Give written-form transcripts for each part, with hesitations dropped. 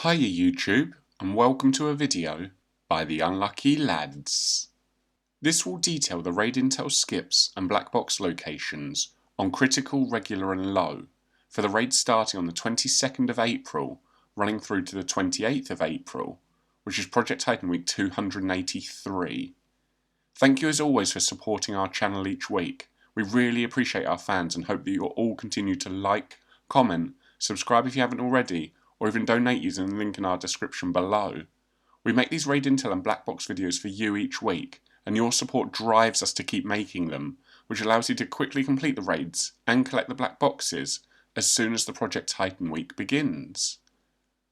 Hiya YouTube, and welcome to a video by the Unlucky Lads. This will detail the raid intel skips and black box locations on critical, regular and low for the raid starting on the 22nd of April running through to the 28th of April, which is Project Titan week 283. Thank you as always for supporting our channel each week. We really appreciate our fans and hope that you'll all continue to like, comment, subscribe if you haven't already, or even donate using the link in our description below. We make these raid intel and black box videos for you each week, and your support drives us to keep making them, which allows you to quickly complete the raids and collect the black boxes as soon as the Project Titan week begins.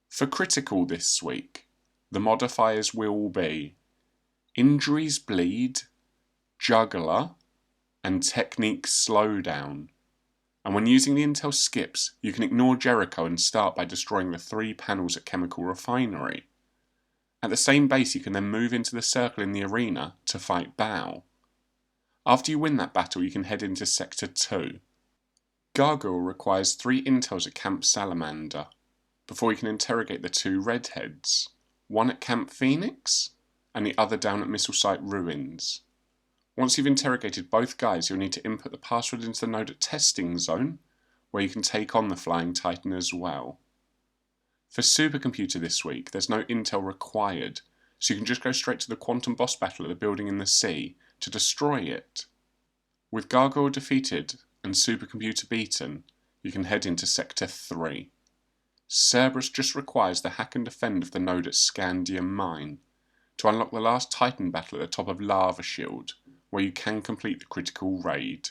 For critical this week, the modifiers will be Injuries Bleed, Juggler, and Technique Slowdown. And when using the intel skips, you can ignore Jericho and start by destroying the 3 panels at Chemical Refinery. At the same base you can then move into the circle in the arena to fight Baal. After you win that battle you can head into Sector 2. Gargoyle requires 3 intels at Camp Salamander, before you can interrogate the 2 redheads, one at Camp Phoenix and the other down at Missile Site Ruins. Once you've interrogated both guys, you'll need to input the password into the node at Testing Zone, where you can take on the Flying Titan as well. For Supercomputer this week, there's no intel required, so you can just go straight to the Quantum Boss battle at the building in the sea to destroy it. With Gargoyle defeated and Supercomputer beaten, you can head into Sector 3. Cerberus just requires the hack and defend of the node at Scandium Mine to unlock the last Titan battle at the top of Lava Shield, where you can complete the critical raid.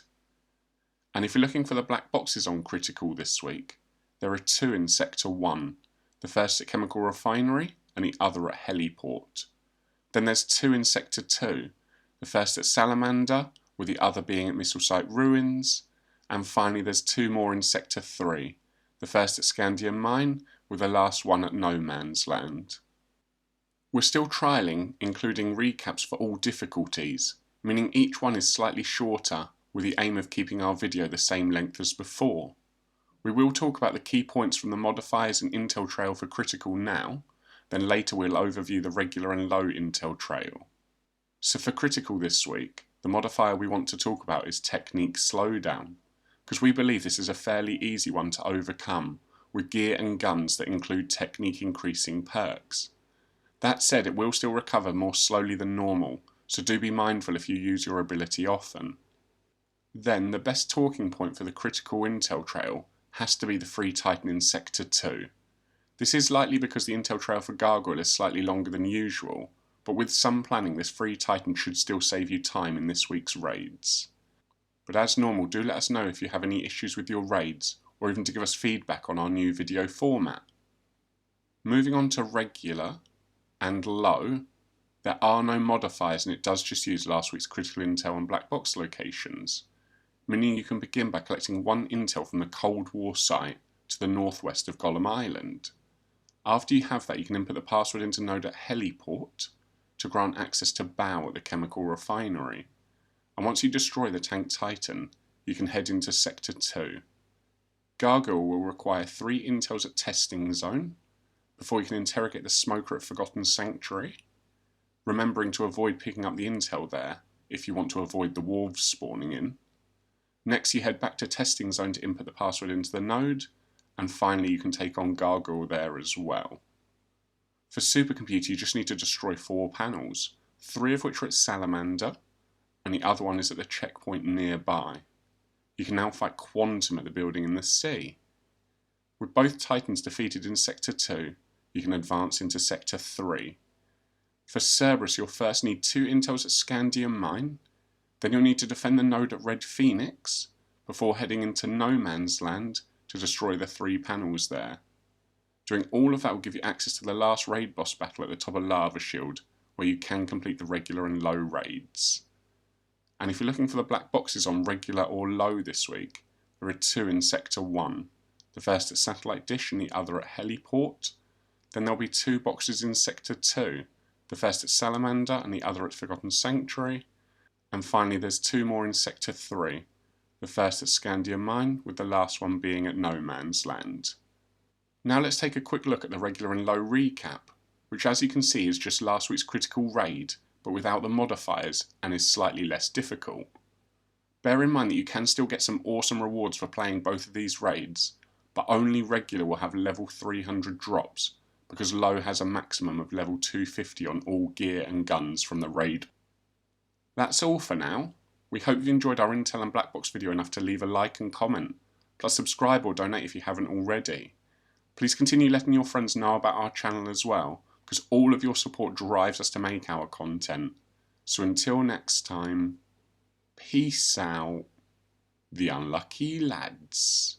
And if you're looking for the black boxes on critical this week, there are 2 in Sector 1, the first at Chemical Refinery and the other at Heliport. Then there's 2 in Sector 2, the first at Salamander with the other being at Missile Site Ruins, and finally there's 2 more in Sector 3, the first at Scandium Mine with the last one at No Man's Land. We're still trialling including recaps for all difficulties, meaning each one is slightly shorter with the aim of keeping our video the same length as before. We will talk about the key points from the modifiers and intel trail for critical now, then later we'll overview the regular and low intel trail. So for critical this week, the modifier we want to talk about is Technique Slowdown, because we believe this is a fairly easy one to overcome with gear and guns that include technique increasing perks. That said, it will still recover more slowly than normal, so do be mindful if you use your ability often. Then the best talking point for the critical intel trail has to be the free Titan in Sector 2. This is likely because the intel trail for Gargoyle is slightly longer than usual, but with some planning this free Titan should still save you time in this week's raids. But as normal, do let us know if you have any issues with your raids, or even to give us feedback on our new video format. Moving on to regular and low, there are no modifiers and it does just use last week's critical intel and black box locations, meaning you can begin by collecting 1 intel from the Cold War site to the northwest of Golem Island. After you have that you can input the password into node at Heliport to grant access to Baal at the Chemical Refinery, and once you destroy the Tank Titan you can head into Sector 2. Gargoyle will require 3 intels at Testing Zone, before you can interrogate the Smoker at Forgotten Sanctuary, remembering to avoid picking up the intel there if you want to avoid the wolves spawning in. Next you head back to Testing Zone to input the password into the node, and finally you can take on Gargoyle there as well. For Supercomputer you just need to destroy 4 panels, 3 of which are at Salamander, and the other one is at the checkpoint nearby. You can now fight Quantum at the building in the sea. With both Titans defeated in Sector 2, you can advance into Sector 3. For Cerberus you'll first need 2 intels at Scandium Mine, then you'll need to defend the node at Red Phoenix, before heading into No Man's Land to destroy the 3 panels there. Doing all of that will give you access to the last raid boss battle at the top of Lava Shield, where you can complete the regular and low raids. And if you're looking for the black boxes on regular or low this week, there are 2 in Sector 1, the first at Satellite Dish and the other at Heliport. Then there'll be 2 boxes in Sector 2, the first at Salamander and the other at Forgotten Sanctuary, and finally there's 2 more in Sector 3, the first at Scandium Mine with the last one being at No Man's Land. Now let's take a quick look at the regular and low recap, which as you can see is just last week's critical raid, but without the modifiers and is slightly less difficult. Bear in mind that you can still get some awesome rewards for playing both of these raids, but only regular will have level 300 drops, because low has a maximum of level 250 on all gear and guns from the raid. That's all for now. We hope you enjoyed our Intel and Black Box video enough to leave a like and comment, plus subscribe or donate if you haven't already. Please continue letting your friends know about our channel as well, because all of your support drives us to make our content. So until next time, peace out, the unlucky lads.